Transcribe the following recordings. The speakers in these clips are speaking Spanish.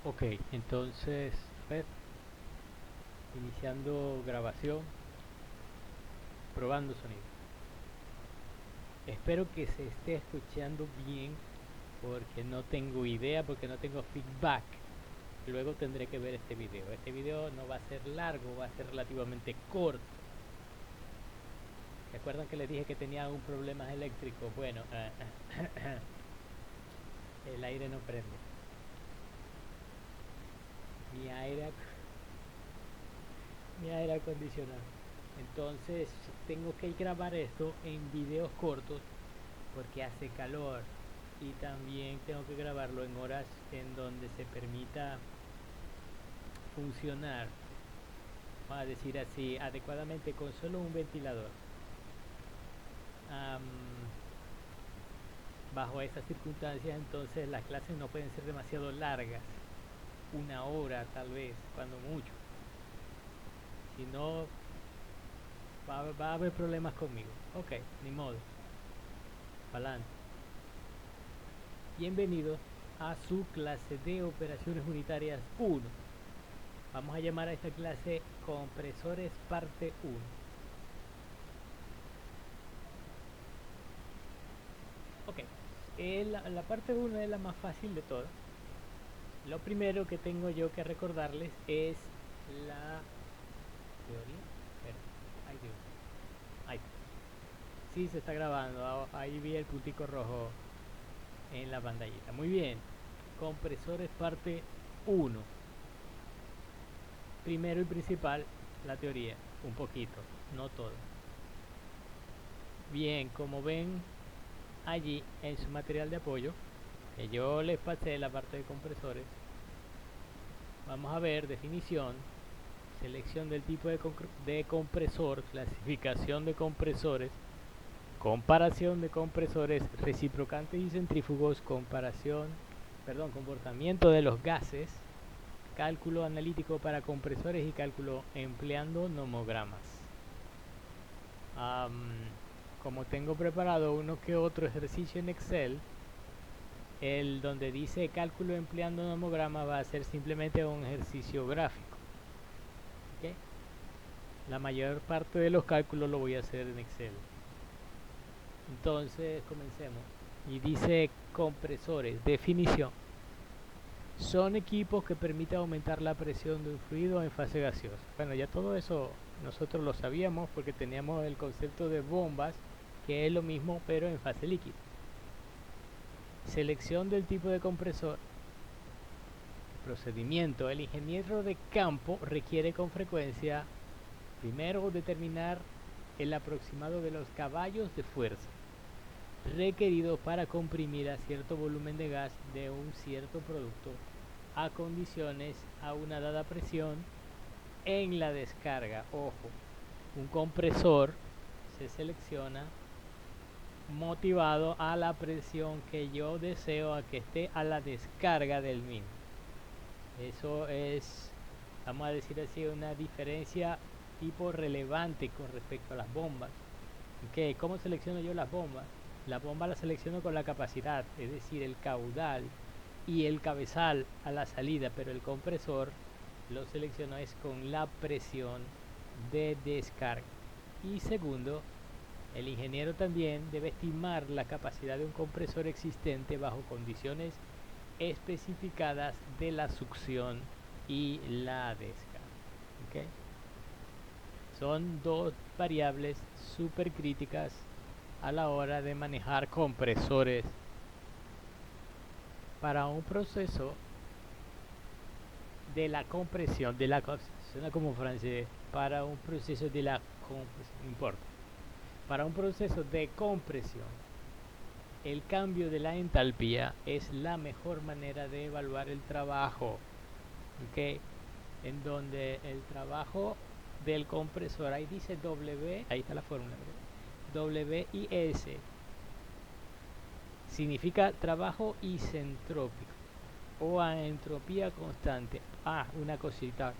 Ok, entonces, a ver, iniciando grabación, probando sonido. Espero que se esté escuchando bien porque no tengo idea, porque no tengo feedback. Luego tendré que ver este video. Este video no va a ser largo, va a ser relativamente corto. ¿Recuerdan que les dije que tenía un problema eléctrico? Bueno, el aire no prende. Mi aire, mi aire acondicionado. Entonces tengo que grabar esto en videos cortos porque hace calor y también tengo que grabarlo en horas en donde se permita funcionar, vamos a decir así, adecuadamente con solo un ventilador. Am, Bajo estas circunstancias entonces las clases no pueden ser demasiado largas, una hora tal vez, cuando mucho, si no va a haber problemas conmigo. Ok, ni modo, pa'lante. Bienvenidos a su clase de operaciones unitarias 1. Vamos a llamar a esta clase compresores parte 1. Ok, la parte 1 es la más fácil de todas. Lo primero que tengo yo que recordarles es la teoría. Espera, ay Dios, ay, sí se está grabando, ahí vi el puntico rojo en la pantallita. Muy bien, compresores parte 1. Primero y principal, la teoría, un poquito, no todo. Bien, como ven allí en su material de apoyo, que yo les pasé la parte de compresores, vamos a ver definición, selección del tipo de compresor, clasificación de compresores, comparación de compresores, reciprocantes y centrífugos, comportamiento de los gases, cálculo analítico para compresores y cálculo empleando nomogramas. Como tengo preparado uno que otro ejercicio en Excel, el donde dice cálculo empleando nomograma va a ser simplemente un ejercicio gráfico. ¿Okay? La mayor parte de los cálculos lo voy a hacer en Excel. Entonces comencemos. Y dice compresores, definición. Son equipos que permiten aumentar la presión de un fluido en fase gaseosa. Bueno, ya todo eso nosotros lo sabíamos porque teníamos el concepto de bombas, que es lo mismo pero en fase líquida. Selección del tipo de compresor. Procedimiento. El ingeniero de campo requiere con frecuencia, primero, determinar el aproximado de los caballos de fuerza requeridos para comprimir a cierto volumen de gas de un cierto producto a condiciones a una dada presión en la descarga. Ojo, un compresor se selecciona motivado a la presión que yo deseo a que esté a la descarga del mismo. Eso es, vamos a decir así, una diferencia tipo relevante con respecto a las bombas. Okay, ¿cómo selecciono yo las bombas? La bomba la selecciono con la capacidad, es decir, el caudal y el cabezal a la salida, pero el compresor lo selecciono es con la presión de descarga. Y segundo, el ingeniero también debe estimar la capacidad de un compresor existente bajo condiciones especificadas de la succión y la descarga. ¿Okay? Son dos variables súper críticas a la hora de manejar compresores para un proceso de la compresión, suena como francés, para un proceso de la compresión, no importa, para un proceso de compresión, el cambio de la entalpía es la mejor manera de evaluar el trabajo, ¿okay? En donde el trabajo del compresor, ahí dice W, ahí está la fórmula, W y S, significa trabajo isentrópico o a entropía constante. Una cosita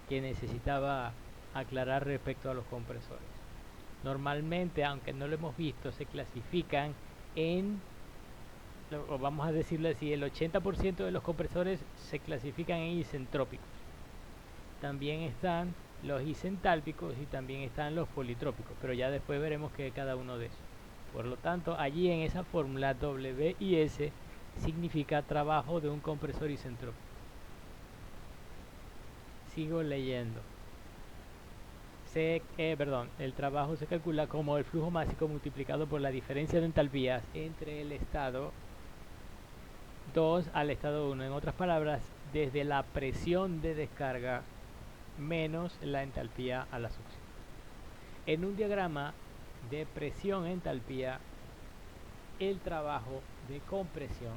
que necesitaba aclarar respecto a los compresores. Normalmente, aunque no lo hemos visto, se clasifican en o vamos a decirlo así, el 80% de los compresores se clasifican en isentrópicos. También están los isentálpicos y también están los politrópicos, pero ya después veremos que cada uno de esos. Por lo tanto, allí en esa fórmula WIS significa trabajo de un compresor isentrópico. Sigo leyendo. El trabajo se calcula como el flujo másico multiplicado por la diferencia de entalpías entre el estado 2 al estado 1. En otras palabras, desde la presión de descarga menos la entalpía a la succión. En un diagrama de presión-entalpía, el trabajo de compresión,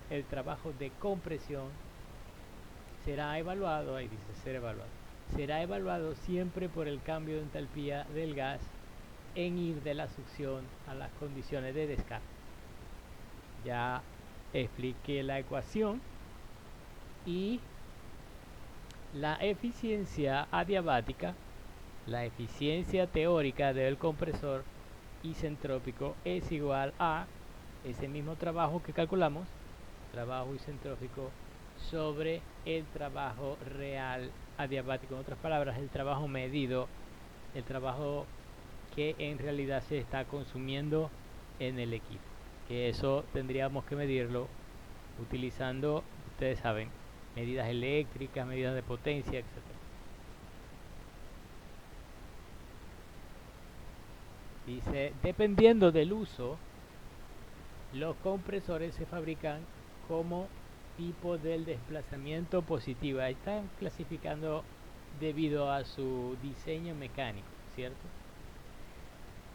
el trabajo de compresión será evaluado, ahí dice ser evaluado, será evaluado siempre por el cambio de entalpía del gas en ir de la succión a las condiciones de descarga. Ya expliqué la ecuación y la eficiencia adiabática, la eficiencia teórica del compresor isentrópico es igual a ese mismo trabajo que calculamos, trabajo isentrópico sobre el trabajo real adiabático. En otras palabras, el trabajo medido, el trabajo que en realidad se está consumiendo en el equipo. Que eso tendríamos que medirlo utilizando, ustedes saben, medidas eléctricas, medidas de potencia, etc. Dice, dependiendo del uso, los compresores se fabrican como tipo del desplazamiento positivo. Ahí están clasificando debido a su diseño mecánico, ¿cierto?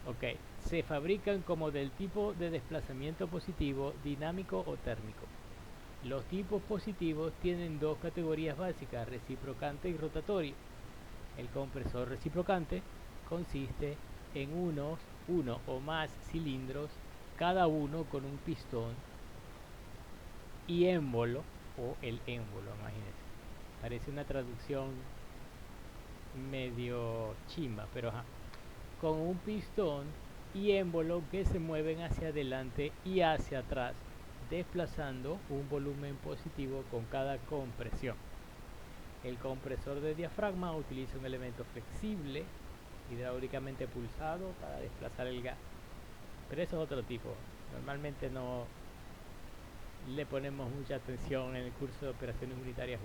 Ok, se fabrican como del tipo de desplazamiento positivo, dinámico o térmico. Los tipos positivos tienen dos categorías básicas, reciprocante y rotatorio. El compresor reciprocante consiste en uno o más cilindros, cada uno con un pistón y émbolo, o el émbolo, imagínense. Parece una traducción medio chimba, pero ajá. Con un pistón y émbolo que se mueven hacia adelante y hacia atrás, desplazando un volumen positivo con cada compresión. El compresor de diafragma utiliza un elemento flexible, hidráulicamente pulsado para desplazar el gas. Pero eso es otro tipo. Normalmente no le ponemos mucha atención en el curso de operaciones unitarias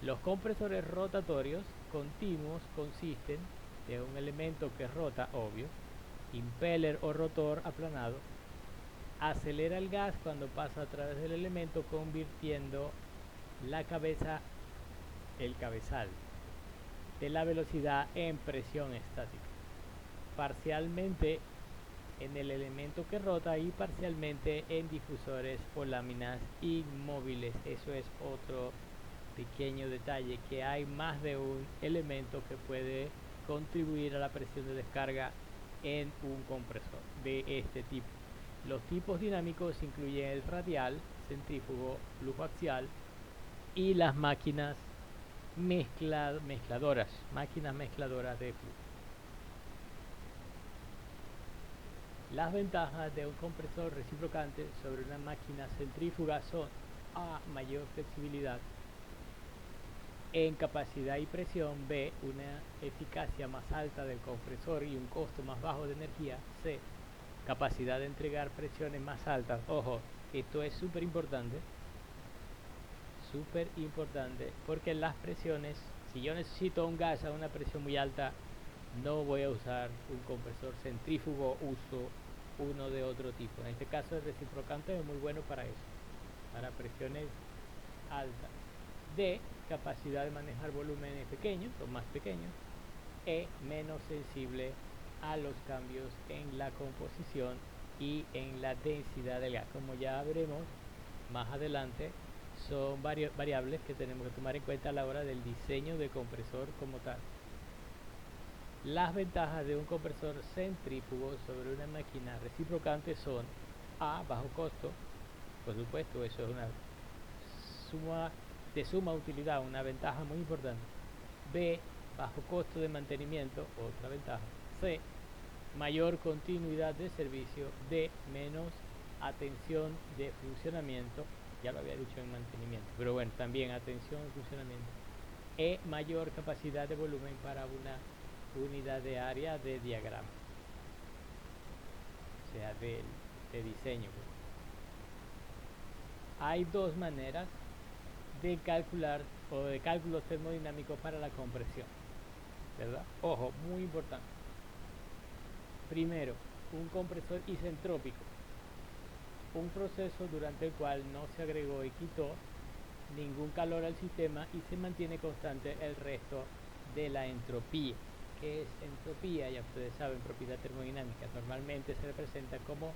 1. Los compresores rotatorios continuos consisten de un elemento que rota, obvio, impeller o rotor aplanado, acelera el gas cuando pasa a través del elemento, convirtiendo la cabeza, el cabezal, de la velocidad en presión estática, parcialmente en el elemento que rota y parcialmente en difusores o láminas inmóviles. Eso es otro pequeño detalle, que hay más de un elemento que puede contribuir a la presión de descarga en un compresor de este tipo. Los tipos dinámicos incluyen el radial, centrífugo, flujo axial y las máquinas mezcladoras de flujo. Las ventajas de un compresor reciprocante sobre una máquina centrífuga son: A, mayor flexibilidad en capacidad y presión; B, una eficacia más alta del compresor y un costo más bajo de energía; C, capacidad de entregar presiones más altas. Ojo, esto es súper importante, porque las presiones, si yo necesito un gas a una presión muy alta, no voy a usar un compresor centrífugo, uso uno de otro tipo. En este caso el reciprocante es muy bueno para eso, para presiones altas. D, capacidad de manejar volúmenes pequeños o más pequeños. E, menos sensible a los cambios en la composición y en la densidad del gas. Como ya veremos más adelante, son variables que tenemos que tomar en cuenta a la hora del diseño de compresor como tal. Las ventajas de un compresor centrífugo sobre una máquina reciprocante son: A, bajo costo, por supuesto, eso es una suma utilidad, una ventaja muy importante. B, bajo costo de mantenimiento, otra ventaja. C, mayor continuidad de servicio. D, menos atención de funcionamiento, ya lo había dicho en mantenimiento, pero bueno, también atención de funcionamiento, e mayor capacidad de volumen para una unidad de área de diagrama, o sea, de diseño. Hay dos maneras de calcular o de cálculos termodinámicos para la compresión, ¿verdad? Ojo, muy importante. Primero, un compresor isentrópico, un proceso durante el cual no se agregó y quitó ningún calor al sistema y se mantiene constante el resto de la entropía. ¿Qué es entropía? Ya ustedes saben, propiedad termodinámica. Normalmente se representa como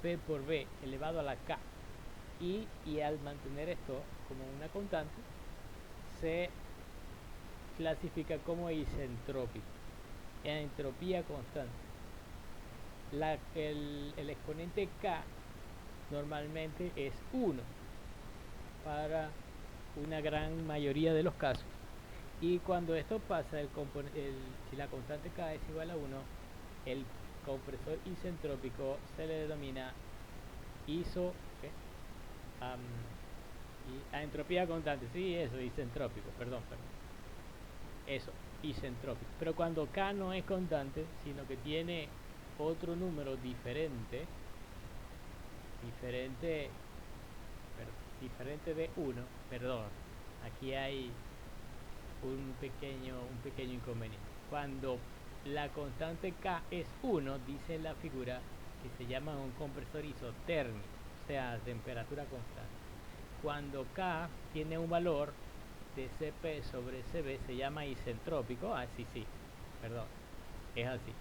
P por B elevado a la K. Y al mantener esto como una constante, se clasifica como isentrópico. Entropía constante. El exponente K normalmente es 1 para una gran mayoría de los casos. Y cuando esto pasa, si la constante K es igual a 1, el compresor isentrópico se le denomina entropía constante. Sí, eso, isentrópico, perdón. Eso, isentrópico. Pero cuando K no es constante, sino que tiene otro número diferente de 1, perdón, aquí hay un pequeño inconveniente. Cuando la constante K es 1, dice la figura que se llama un compresor isotérmico, o sea, temperatura constante. Cuando K tiene un valor de Cp sobre Cv, se llama isentrópico. Perdón, es así.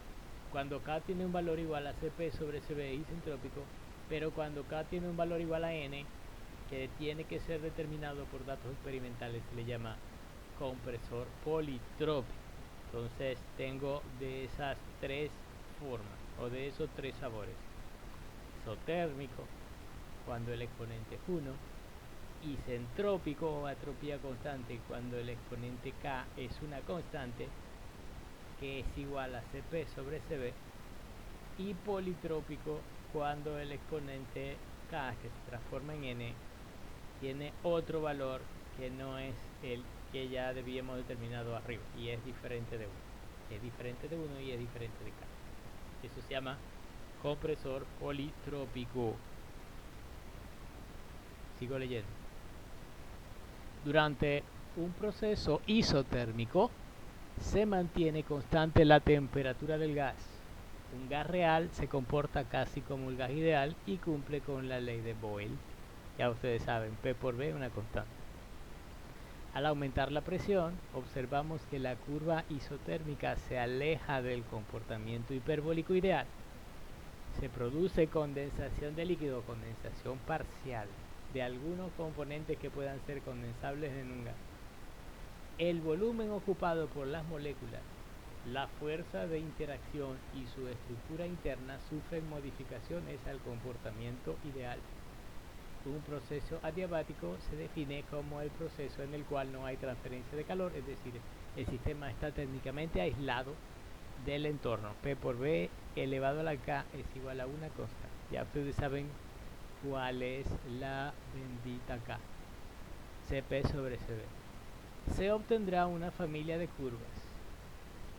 Cuando K tiene un valor igual a Cp sobre Cv es isentrópico, pero cuando K tiene un valor igual a N, que tiene que ser determinado por datos experimentales, se le llama compresor politrópico. Entonces tengo de esas tres formas, o de esos tres sabores: isotérmico, cuando el exponente es 1; isentrópico o entropía constante, cuando el exponente K es una constante que es igual a Cp sobre Cv; y politrópico, cuando el exponente K, que se transforma en N, tiene otro valor que no es el que ya habíamos determinado arriba y es diferente de 1. Es diferente de 1 y es diferente de K. Eso se llama compresor politrópico. Sigo leyendo. Durante un proceso isotérmico se mantiene constante la temperatura del gas. Un gas real se comporta casi como el gas ideal y cumple con la ley de Boyle. Ya ustedes saben, P por B es una constante. Al aumentar la presión, observamos que la curva isotérmica se aleja del comportamiento hiperbólico ideal. Se produce condensación de líquido, condensación parcial, de algunos componentes que puedan ser condensables en un gas. El volumen ocupado por las moléculas, la fuerza de interacción y su estructura interna sufren modificaciones al comportamiento ideal. Un proceso adiabático se define como el proceso en el cual no hay transferencia de calor, es decir, el sistema está térmicamente aislado del entorno. P por B elevado a la K es igual a una constante. Ya ustedes saben cuál es la bendita K. Cp sobre Cv. Se obtendrá una familia de curvas.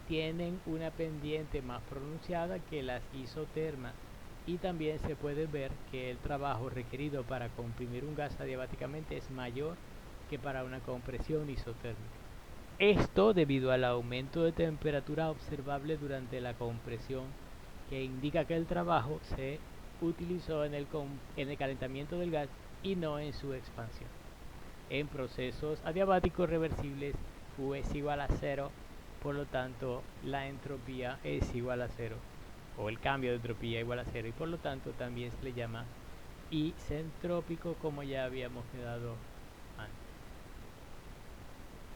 Tienen una pendiente más pronunciada que las isotermas, y también se puede ver que el trabajo requerido para comprimir un gas adiabáticamente es mayor que para una compresión isotérmica. Esto debido al aumento de temperatura observable durante la compresión, que indica que el trabajo se utilizó en el calentamiento del gas y no en su expansión. En procesos adiabáticos reversibles, Q es igual a 0, por lo tanto la entropía es igual a 0, o el cambio de entropía igual a 0, y por lo tanto también se le llama isentrópico, como ya habíamos quedado antes.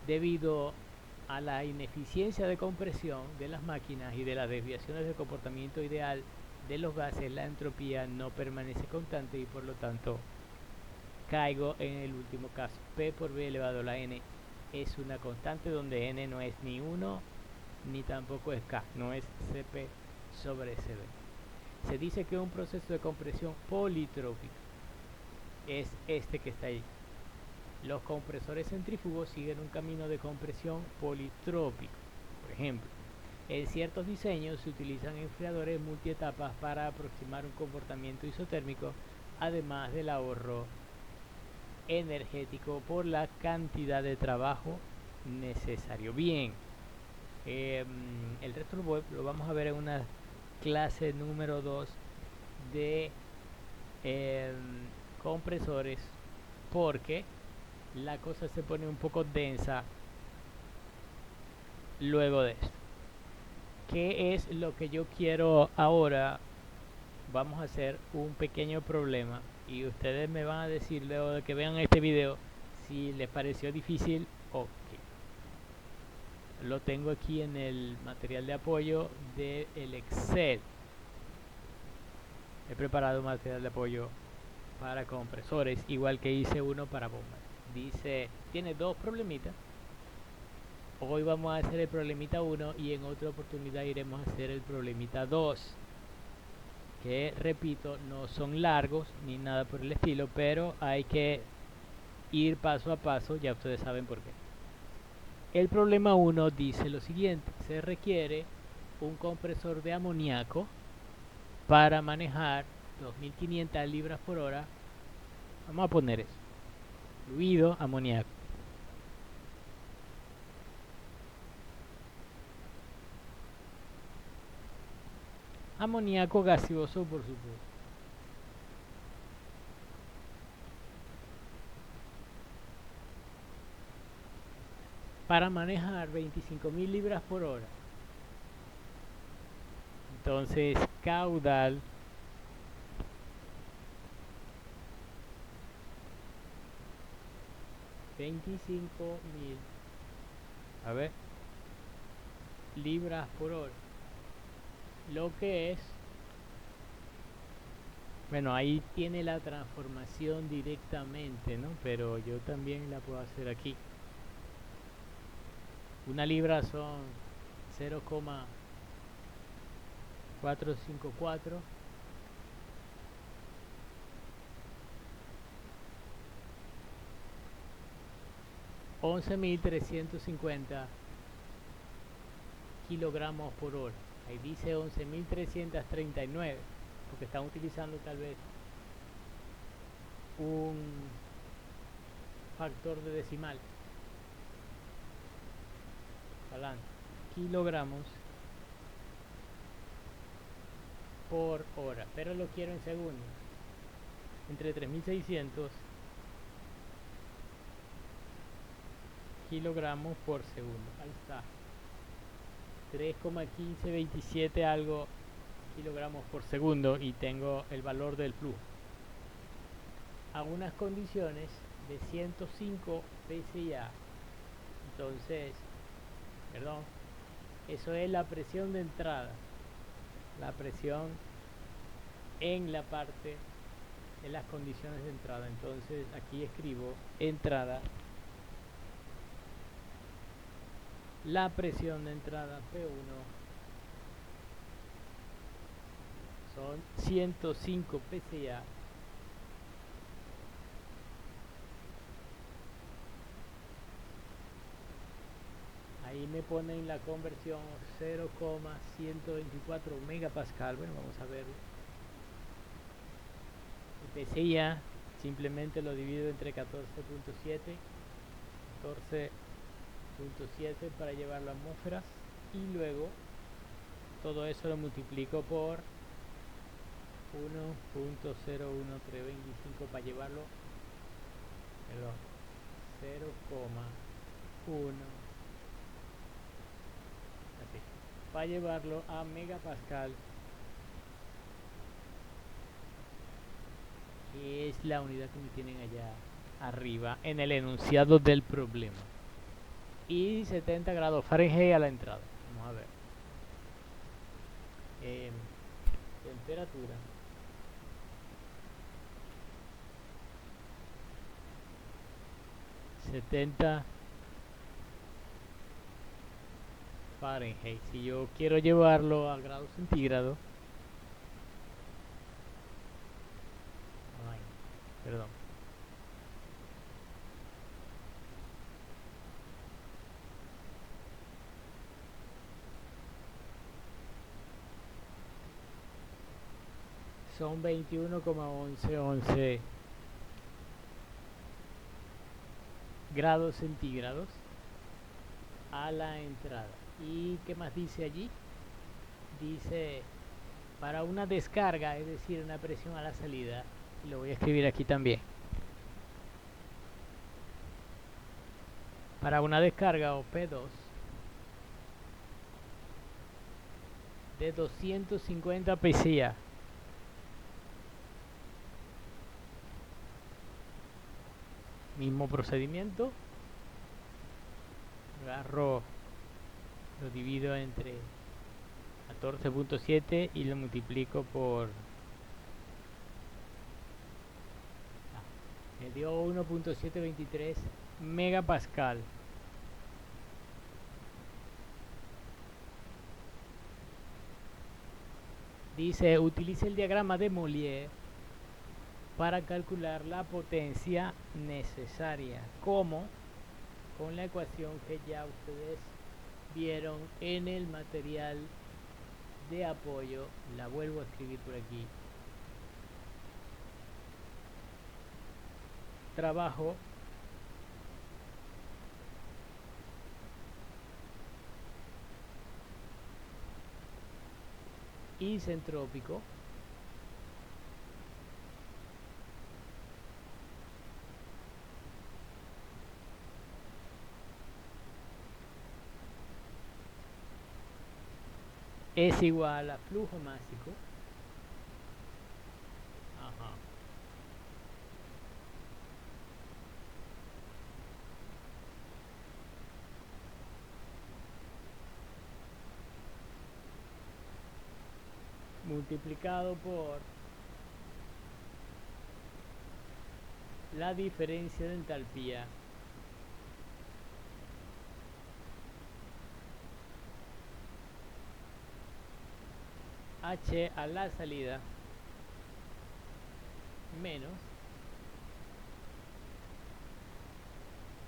Debido a la ineficiencia de compresión de las máquinas y de las desviaciones del comportamiento ideal de los gases, la entropía no permanece constante y por lo tanto caigo en el último caso. P por B elevado a la N es una constante donde N no es ni 1 ni tampoco es K, no es Cp sobre Cv. Se dice que un proceso de compresión politrópico es este que está ahí. Los compresores centrífugos siguen un camino de compresión politrópico. Por ejemplo, en ciertos diseños se utilizan enfriadores multietapas para aproximar un comportamiento isotérmico, además del ahorro energético por la cantidad de trabajo necesario. Bien, el resto lo vamos a ver en una clase número 2 de compresores, porque la cosa se pone un poco densa luego de esto. ¿Qué es lo que yo quiero ahora? Vamos a hacer un pequeño problema y ustedes me van a decir luego de que vean este video si les pareció difícil o qué. Lo tengo aquí en el material de apoyo del Excel. He preparado un material de apoyo para compresores, igual que hice uno para bombas. Dice, tiene dos problemitas. Hoy vamos a hacer el problemita 1 y en otra oportunidad iremos a hacer el problemita 2. Que, repito, no son largos ni nada por el estilo, pero hay que ir paso a paso, ya ustedes saben por qué. El problema 1 dice lo siguiente: se requiere un compresor de amoníaco para manejar 2500 libras por hora. Vamos a poner eso, fluido amoníaco. Amoníaco gaseoso, por supuesto. Para manejar 25.000 libras por hora. Entonces, caudal $25.000, a ver, libras por hora, lo que es, bueno, ahí tiene la transformación directamente, ¿no? Pero yo también la puedo hacer aquí. Una libra son 0,454. $11.350 kilogramos por hora. Ahí dice 11.339 porque están utilizando tal vez un factor de decimal. Adelante. Kilogramos por hora, pero lo quiero en segundos. Entre 3.600 kilogramos por segundo. Ahí está. 3,1527 algo kilogramos por segundo y tengo el valor del flujo a unas condiciones de 105 psi. Entonces, perdón, eso es la presión de entrada, la presión en la parte de las condiciones de entrada. Entonces aquí escribo entrada, la presión de entrada P1 son 105 psi ahí me ponen la conversión 0,124 megapascal. Bueno, vamos a verlo. El PSI simplemente lo divido entre 14.7 para llevarlo a atmósferas y luego todo eso lo multiplico por 1.01325 para llevarlo, perdón, 0,1, así, para llevarlo a megapascal, que es la unidad que me tienen allá arriba en el enunciado del problema. Y 70 grados Fahrenheit a la entrada. Vamos a ver. Temperatura. ...70 Fahrenheit. Si yo quiero llevarlo a grados centígrados, perdón. Son 21,1111 grados centígrados a la entrada. ¿Y qué más dice allí? Dice para una descarga, es decir, una presión a la salida. Lo voy a escribir aquí también. Para una descarga o P2 de 250 psi. Mismo procedimiento. Agarro, lo divido entre 14.7 y lo multiplico por... me dio 1.723 megapascal. Dice, utilice el diagrama de Mollier para calcular la potencia necesaria. ¿Cómo? Con la ecuación que ya ustedes vieron en el material de apoyo. La vuelvo a escribir por aquí. Trabajo isentrópico es igual a flujo másico. Ajá. Multiplicado por la diferencia de entalpía H a la salida menos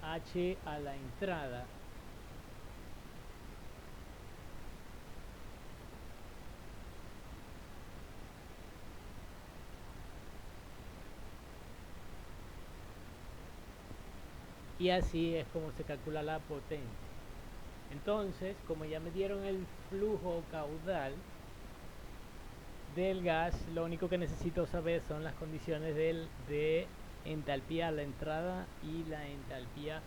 H a la entrada y así es como se calcula la potencia. Entonces, como ya me dieron el flujo caudal del gas, lo único que necesito saber son las condiciones de entalpía a la entrada y la entalpía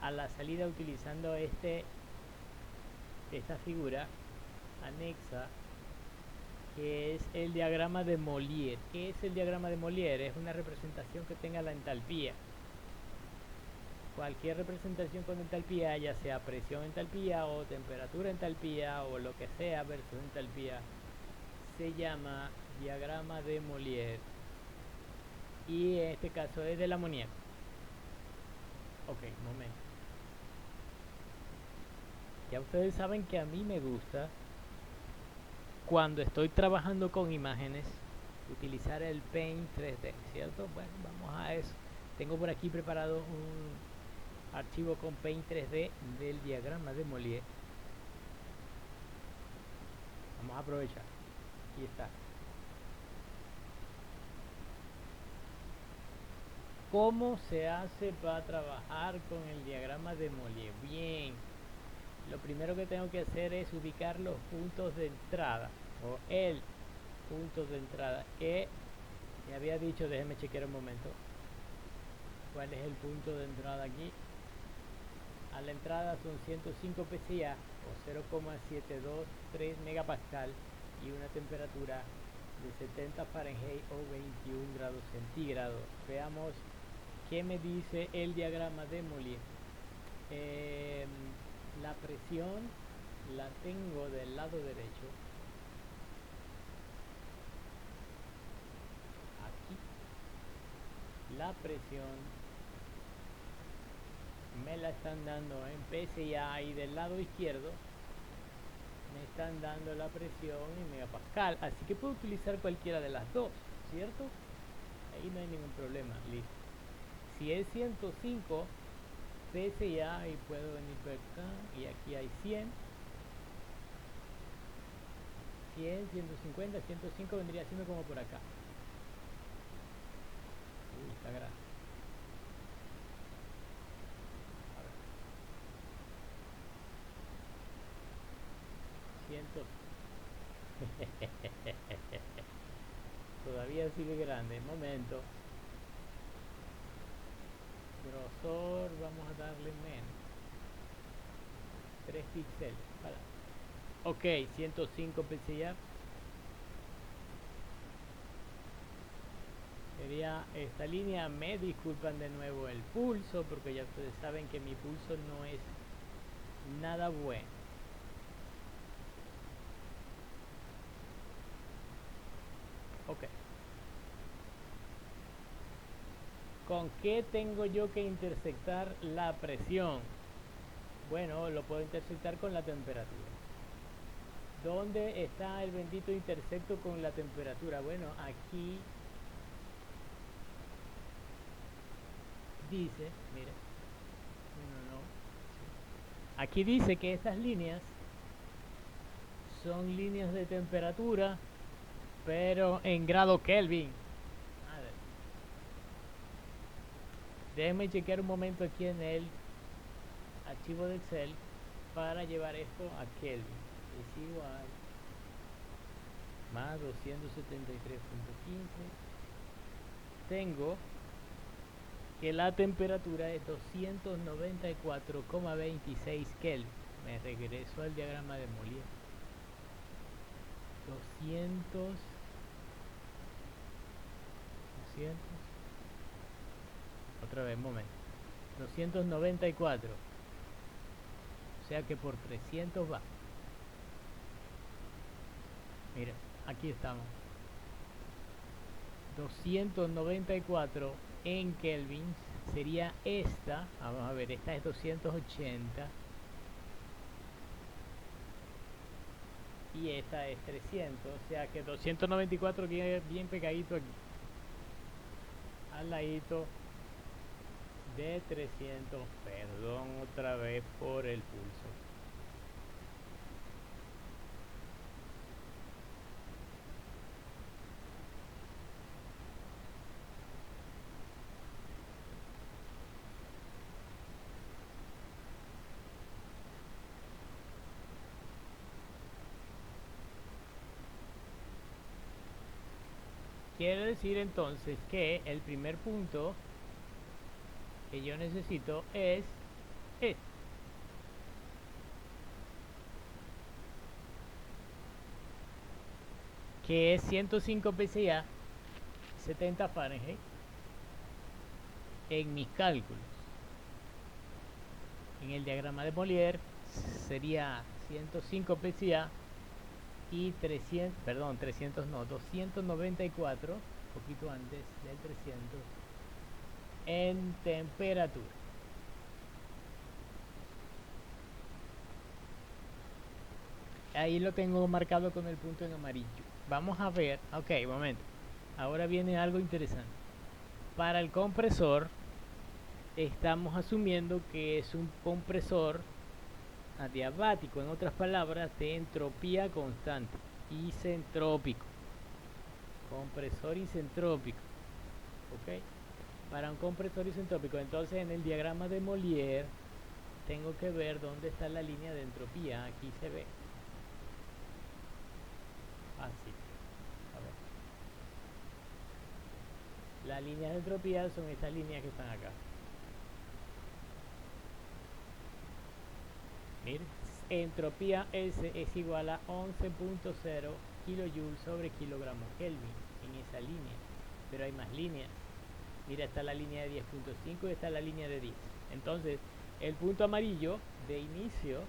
a la salida utilizando esta figura anexa, que es el diagrama de Mollier. ¿Qué es el diagrama de Mollier? Es una representación que tenga la entalpía. Cualquier representación con entalpía, ya sea presión entalpía o temperatura entalpía o lo que sea versus entalpía, se llama diagrama de Mollier, y en este caso es del amoníaco. Ok, momento. Ya ustedes saben que a mí me gusta, cuando estoy trabajando con imágenes, utilizar el Paint 3D, ¿cierto? Bueno, vamos a eso. Tengo por aquí preparado un archivo con Paint 3D del diagrama de Mollier. Vamos a aprovechar. Aquí está. ¿Cómo se hace para trabajar con el diagrama de Mollier? Bien, lo primero que tengo que hacer es ubicar los puntos de entrada, o el punto de entrada que me había dicho. Déjenme chequear un momento cuál es el punto de entrada aquí. A la entrada son 105 psi o 0,723 megapascal y una temperatura de 70 Fahrenheit o 21 grados centígrados. Veamos qué me dice el diagrama de Mollier. La presión la tengo del lado derecho, aquí. La presión me la están dando en PSI y del lado izquierdo me están dando la presión en megapascal, así que puedo utilizar cualquiera de las dos, ¿cierto? ahí no hay ningún problema, listo. Si es 105 PSI, y puedo venir por acá y aquí hay 100, 150, 105 vendría siendo como por acá. Uy, está grande. A ver. 100. Todavía sigue grande. Momento. Grosor, vamos a darle menos. 3 píxeles. Para. Ok, 105 píxeles. Sería esta línea. Me disculpan de nuevo el pulso, porque ya ustedes saben que mi pulso no es nada bueno. Ok. ¿Con qué tengo yo que intersectar la presión? Bueno, lo puedo intersectar con la temperatura. ¿Dónde está el bendito intersecto con la temperatura? Bueno, aquí dice, mire, aquí dice que estas líneas son líneas de temperatura, pero en grado Kelvin. A ver, déjenme chequear un momento aquí en el archivo de Excel para llevar esto a Kelvin. Es igual más 273.15. Tengo que la temperatura es 294,26 Kelvin. Me regreso al diagrama de Molière. 200 otra vez, un momento. 294, o sea que por 300 va. Mira, aquí estamos. 294 en Kelvin sería esta. Vamos a ver, esta es 280 y esta es 300, o sea que 294 queda bien pegadito aquí, al ladito de 300. Perdón otra vez por el pulso. Quiere decir entonces que el primer punto que yo necesito es este, que es 105 PSI, 70 Fahrenheit, en mis cálculos. En el diagrama de Molière sería 105 PSI y 300 no, 294, un poquito antes del 300, en temperatura. Ahí lo tengo marcado con el punto en amarillo. Vamos a ver, ok, momento. Ahora viene algo interesante. Para el compresor, estamos asumiendo que es un compresor adiabático, en otras palabras, de entropía constante, isentrópico. Compresor isentrópico, ok. Para un compresor isentrópico, entonces en el diagrama de Molière tengo que ver dónde está la línea de entropía. Aquí se ve así. A ver, las líneas de entropía son estas líneas que están acá. Miren, entropía S es igual a 11.0 kilojoules sobre kilogramo Kelvin en esa línea, pero hay más líneas. Mira, está la línea de 10.5 y está la línea de 10. Entonces, el punto amarillo de inicio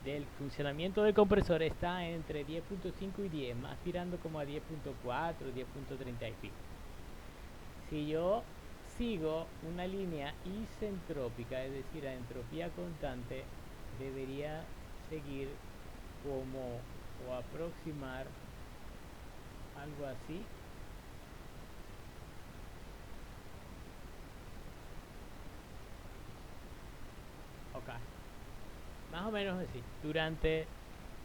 del funcionamiento del compresor está entre 10.5 y 10, más tirando como a 10.4, 10.30 y pico. Si yo sigo una línea isentrópica, es decir, a entropía constante, debería seguir como o aproximar algo así Más o menos así. Durante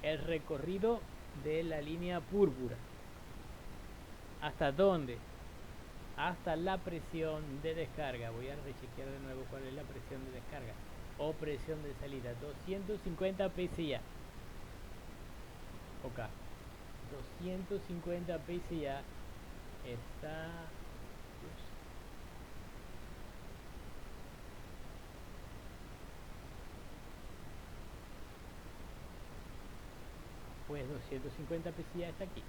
el recorrido de la línea púrpura. ¿Hasta dónde? Hasta la presión de descarga. Voy a rechequear de nuevo cuál es la presión de descarga o presión de salida. 250 PSI. Ok. 250 PSI está... Pues 250 PSI está aquí.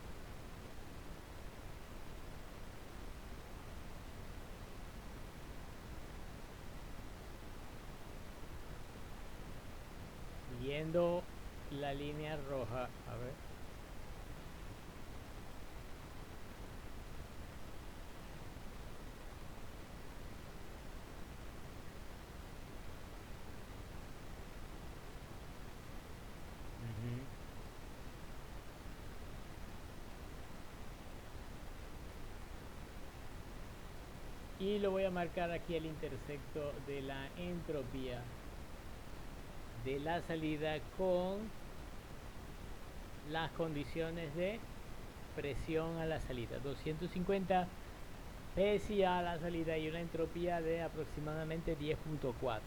Siguiendo la línea roja, a ver. Y lo voy a marcar aquí el intersecto de la entropía de la salida con las condiciones de presión a la salida. 250 PSI a la salida y una entropía de aproximadamente 10.4.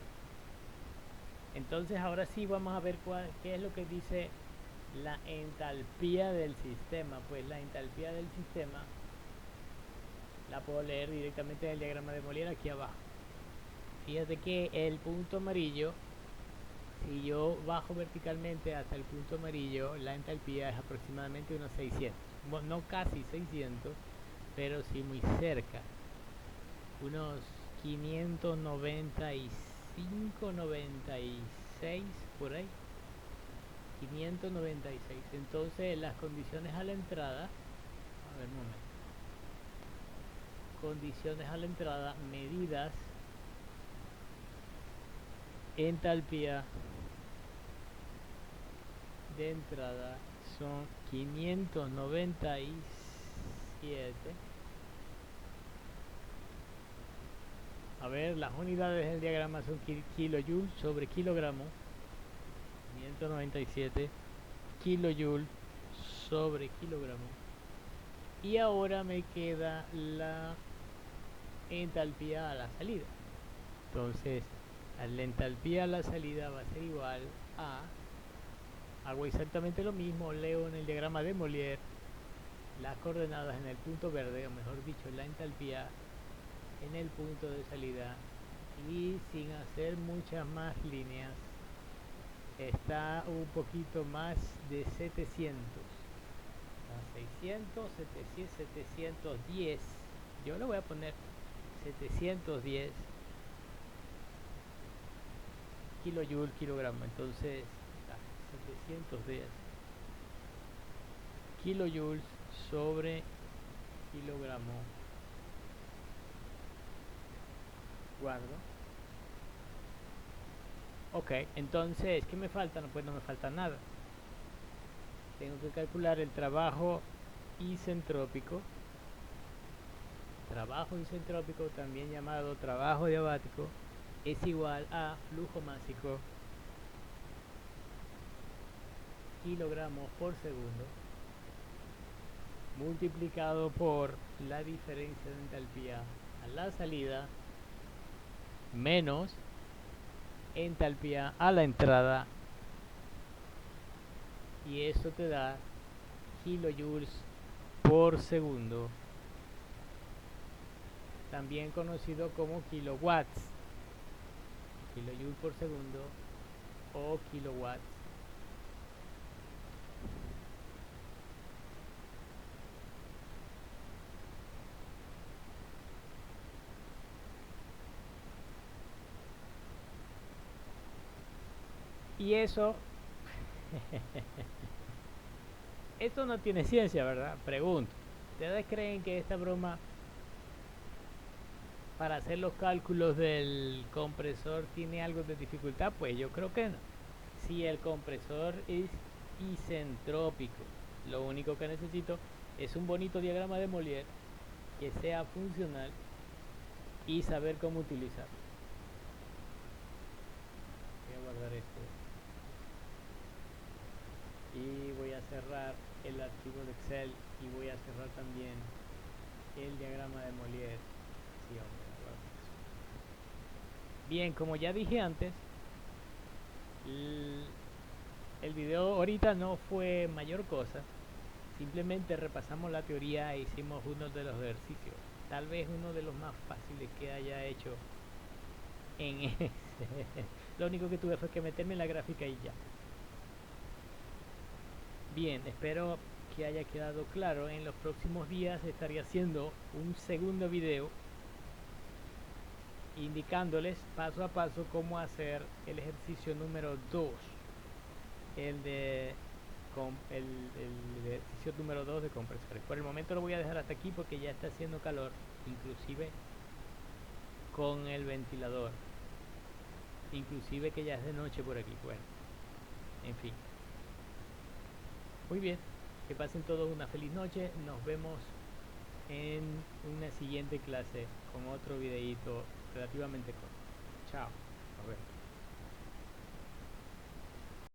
Entonces ahora sí vamos a ver qué es lo que dice la entalpía del sistema. Pues la entalpía del sistema la puedo leer directamente en el diagrama de Molière aquí abajo. Fíjate que el punto amarillo, si yo bajo verticalmente hasta el punto amarillo, la entalpía es aproximadamente unos 600. Bueno, no casi 600, pero sí muy cerca. Unos 595, 96 por ahí. 596. Entonces las condiciones a la entrada, a ver un momento. Condiciones a la entrada, medidas, entalpía de entrada son 597. A ver, las unidades del diagrama son kilojoules sobre kilogramo. 597 kilojoules sobre kilogramo. Y ahora me queda la entalpía a la salida. Entonces, la entalpía a la salida va a ser igual a... Hago exactamente lo mismo, leo en el diagrama de Molière las coordenadas en el punto verde, o mejor dicho, la entalpía en el punto de salida, y sin hacer muchas más líneas, está un poquito más de 700. 600, 700, 710. Yo le voy a poner 710 kilojoules kilogramo. Entonces 710 kilojoules sobre kilogramo. Guardo. Ok, entonces, ¿qué me falta? No, pues no me falta nada. Tengo que calcular el trabajo isentrópico. Trabajo isentrópico, también llamado trabajo diabático, es igual a flujo másico kilogramos por segundo multiplicado por la diferencia de entalpía a la salida menos entalpía a la entrada, y esto te da kilojoules por segundo, también conocido como kilowatts. Kilojoule por segundo o kilowatts. Y eso esto no tiene ciencia, ¿verdad? Pregunto, ¿ustedes creen que esta broma para hacer los cálculos del compresor tiene algo de dificultad? Pues yo creo que no. Si el compresor es isentrópico, lo único que necesito es un bonito diagrama de Molière que sea funcional y saber cómo utilizarlo. Voy a guardar esto. y voy a cerrar el archivo de Excel y voy a cerrar también el diagrama de Molière. Sí, hombre, bien, como ya dije antes, el video ahorita no fue mayor cosa. Simplemente repasamos la teoría e hicimos uno de los ejercicios. Tal vez uno de los más fáciles que haya hecho en ese. Lo único que tuve fue que meterme en la gráfica y ya. Bien, espero que haya quedado claro. En los próximos días estaré haciendo un segundo video indicándoles paso a paso cómo hacer el ejercicio número 2, el de el ejercicio número 2 de compresores. Por el momento lo voy a dejar hasta aquí porque ya está haciendo calor, inclusive con el ventilador, inclusive que ya es de noche por aquí. Bueno, en fin, muy bien, que pasen todos una feliz noche. Nos vemos en una siguiente clase con otro videito relativamente corto. Chao, nos vemos.